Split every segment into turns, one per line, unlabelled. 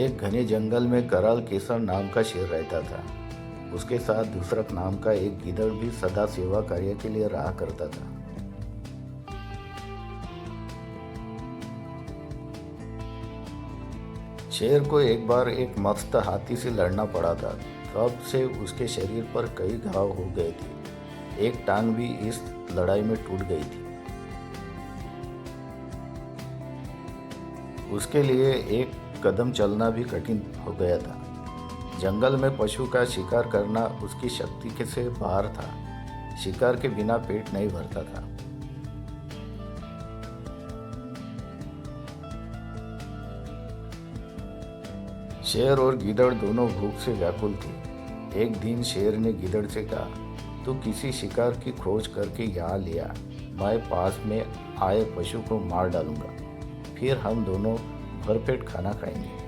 एक घने जंगल में कराल केसर नाम का शेर रहता था। उसके साथ दूसरक नाम का एक गिदड़ भी सदा सेवा कार्य के लिए रहा करता था। शेर को एक बार एक मस्त हाथी से लड़ना पड़ा था। तब से उसके शरीर पर कई घाव हो गए थे। एक टांग भी इस लड़ाई में टूट गई थी। उसके लिए एक कदम चलना भी कठिन हो गया था। जंगल में पशु का शिकार करना उसकी शक्ति के से बाहर था। शिकार के बिना पेट नहीं भरता था। शेर और गिदड़ दोनों भूख से व्याकुल थे। एक दिन शेर ने गिदड़ से कहा, तू किसी शिकार की खोज करके यहाँ ले आ। मैं पास में आए पशु को मार डालूंगा, फिर हम दोनों भरपेट खाना खाएंगे।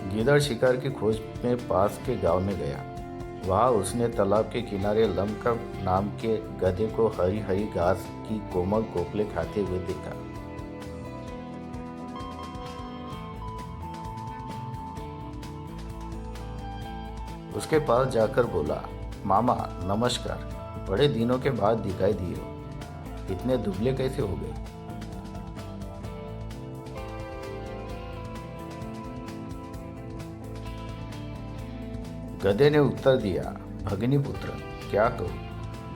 गिदड़ शिकार की खोज में पास के गांव में गया। वहां उसने तालाब के किनारे लमका नाम के गधे को हरी हरी घास की कोमल कोपले खाते हुए देखा। उसके पास जाकर बोला, मामा नमस्कार, बड़े दिनों के बाद दिखाई दिए हो। इतने दुबले कैसे हो गए? गधे ने उत्तर दिया, भगनी पुत्र, क्या कहूँ,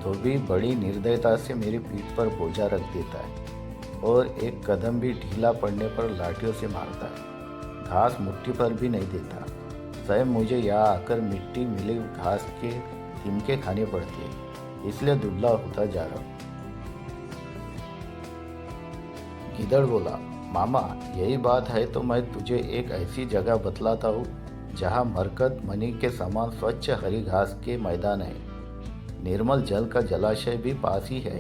धोबी बड़ी निर्दयता से मेरी पीठ पर बोझा रख देता है और एक कदम भी ढीला पड़ने पर लाठियों से मारता है। घास मुट्ठी पर भी नहीं देता। स्वयं मुझे यहाँ आकर मिट्टी मिली घास के तिनके खाने पड़ते हैं, इसलिए दुबला होता जा रहा हूँ। गिदड़ बोला, मामा यही बात है तो मैं तुझे एक ऐसी जगह बतलाता हूँ जहाँ मरकत मणि के समान स्वच्छ हरी घास के मैदान है। निर्मल जल का जलाशय भी पास ही है।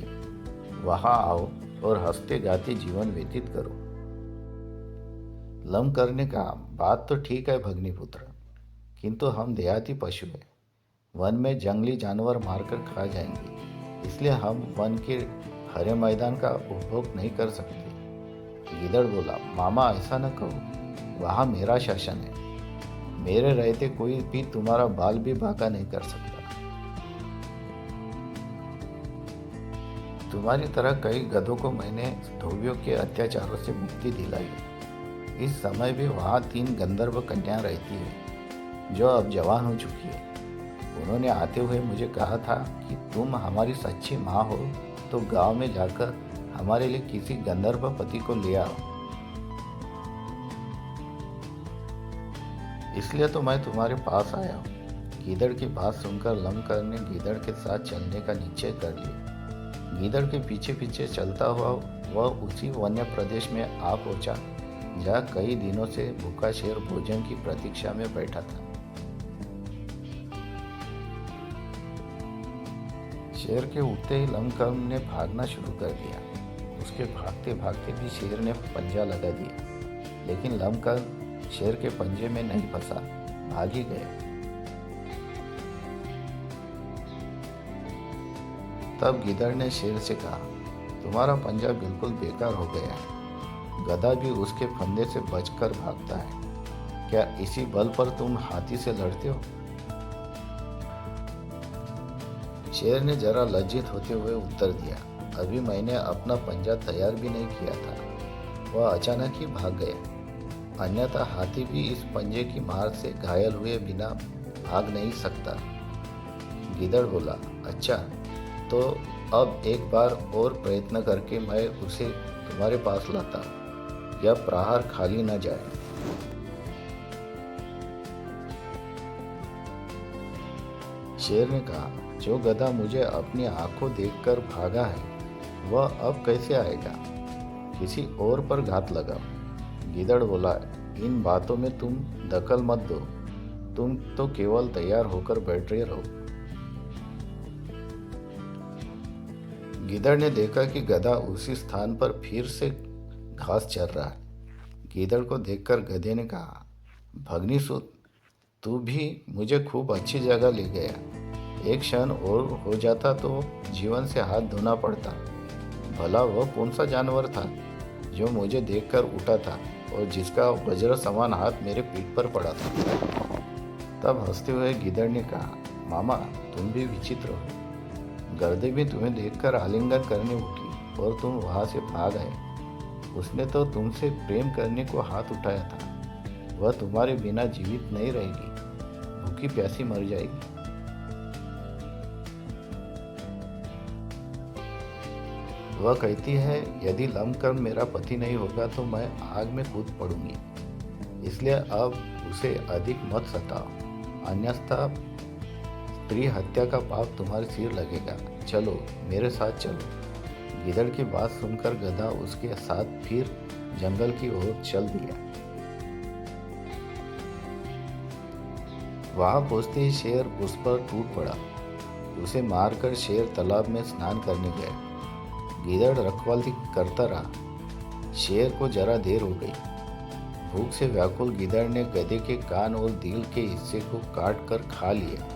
वहाँ आओ और हंसते गाते जीवन व्यतीत करो। लम करने का बात तो ठीक है भगनी पुत्र, किंतु हम देहाती पशु हैं। वन में जंगली जानवर मारकर खा जाएंगे, इसलिए हम वन के हरे मैदान का उपभोग नहीं कर सकते। गिदड़ बोला, मामा ऐसा न कहो, वहाँ मेरा शासन है। मेरे रहते कोई भी तुम्हारा बाल भी बांका नहीं कर सकता। तुम्हारी तरह कई गधों को मैंने धोबियों के अत्याचारों से मुक्ति दिलाई है। इस समय भी वहाँ 3 गंधर्व कन्या रहती है जो अब जवान हो चुकी है। उन्होंने आते हुए मुझे कहा था कि तुम हमारी सच्ची माँ हो तो गांव में जाकर हमारे लिए किसी गंधर्व पति को ले आओ। इसलिए तो मैं तुम्हारे पास आया हूँ। गीदड़ की बात सुनकर लमकर ने गीदड़ के साथ चलने का निश्चय कर लिया। गीदड़ के पीछे पीछे चलता हुआ वह उसी वन्य प्रदेश में आ पहुंचा जहाँ कई दिनों से भूखा शेर भोजन की प्रतीक्षा में बैठा था। शेर के उठते ही लमकम ने भागना शुरू कर दिया। उसके भागते भागते भी शेर ने पंजा लगा दिया, लेकिन लमकम शेर के पंजे में नहीं फंसा, भाग ही गया। तब गिदड़ ने शेर से कहा, तुम्हारा पंजा बिल्कुल बेकार हो गया है। गधा भी उसके फंदे से बचकर भागता है। क्या इसी बल पर तुम हाथी से लड़ते हो? शेर ने जरा लज्जित होते हुए उत्तर दिया, अभी मैंने अपना पंजा तैयार भी नहीं किया था। वह अचानक ही भाग गया। अन्यथा हाथी भी इस पंजे की मार से घायल हुए बिना भाग नहीं सकता। गिदड़ बोला, अच्छा तो अब एक बार और प्रयत्न करके मैं उसे तुम्हारे पास लाता हूँ। यह प्रहार खाली न जाए। शेर ने कहा, जो गधा मुझे अपनी आंखों देखकर भागा है वह अब कैसे आएगा? किसी और पर घात लगाओ। गिदड़ बोला, इन बातों में तुम दखल मत दो, तुम तो केवल तैयार होकर बैठे रहो। गिदड़ ने देखा कि गधा उसी स्थान पर फिर से घास चर रहा है। गिदड़ को देखकर गधे ने कहा, भगनीसुत, तू भी मुझे खूब अच्छी जगह ले गया। एक क्षण और हो जाता तो जीवन से हाथ धोना पड़ता। भला वह कौन सा जानवर था जो मुझे देखकर उठा था और जिसका वज्र समान हाथ मेरे पीठ पर पड़ा था। तब हंसते हुए गिदड़ ने कहा, मामा तुम भी विचित्र हो। गर्दे भी तुम्हें देखकर आलिंगन करने उठी और तुम वहां से भाग आए। उसने तो तुमसे प्रेम करने को हाथ उठाया था। वह तुम्हारे बिना जीवित नहीं रहेगी, भूखी प्यासी मर जाएगी। वह कहती है, यदि लंबकर्म मेरा पति नहीं होगा तो मैं आग में कूद पड़ूंगी। इसलिए अब उसे अधिक मत सताओ, अन्यथा स्त्री हत्या का पाप तुम्हारे सिर लगेगा। चलो मेरे साथ चलो। गिदड़ की बात सुनकर गधा उसके साथ फिर जंगल की ओर चल दिया। वहां पहुंचते ही शेर उस पर टूट पड़ा। उसे मारकर शेर तालाब में स्नान करने गया। गिदड़ रखवाली करता रहा। शेर को जरा देर हो गई। भूख से व्याकुल गिदड़ ने गधे के कान और दिल के हिस्से को काट कर खा लिया।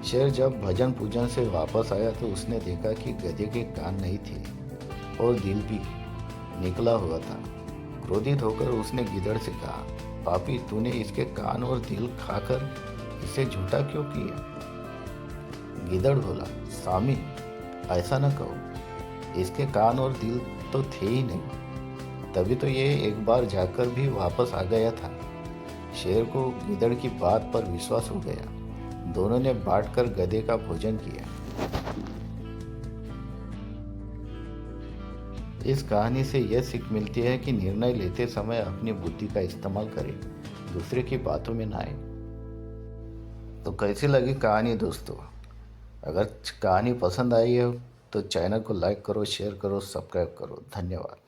शेर जब भजन पूजन से वापस आया तो उसने देखा कि गधे के कान नहीं थे और दिल भी निकला हुआ था। क्रोधित होकर उसने गिदड़ से कहा, पापी तूने इसके कान और दिल खाकर इसे झूठा क्यों किया? गिदड़ बोला, स्वामी ऐसा न कहो, इसके कान और दिल तो थे ही नहीं, तभी तो ये एक बार जाकर भी वापस आ गया था। शेर को गिदड़ की बात पर विश्वास हो गया। दोनों ने बांटकर गधे का भोजन किया। इस कहानी से यह सीख मिलती है कि निर्णय लेते समय अपनी बुद्धि का इस्तेमाल करें, दूसरे की बातों में ना आए। तो कैसी लगी कहानी दोस्तों? अगर कहानी पसंद आई है तो चैनल को लाइक करो, शेयर करो, सब्सक्राइब करो। धन्यवाद।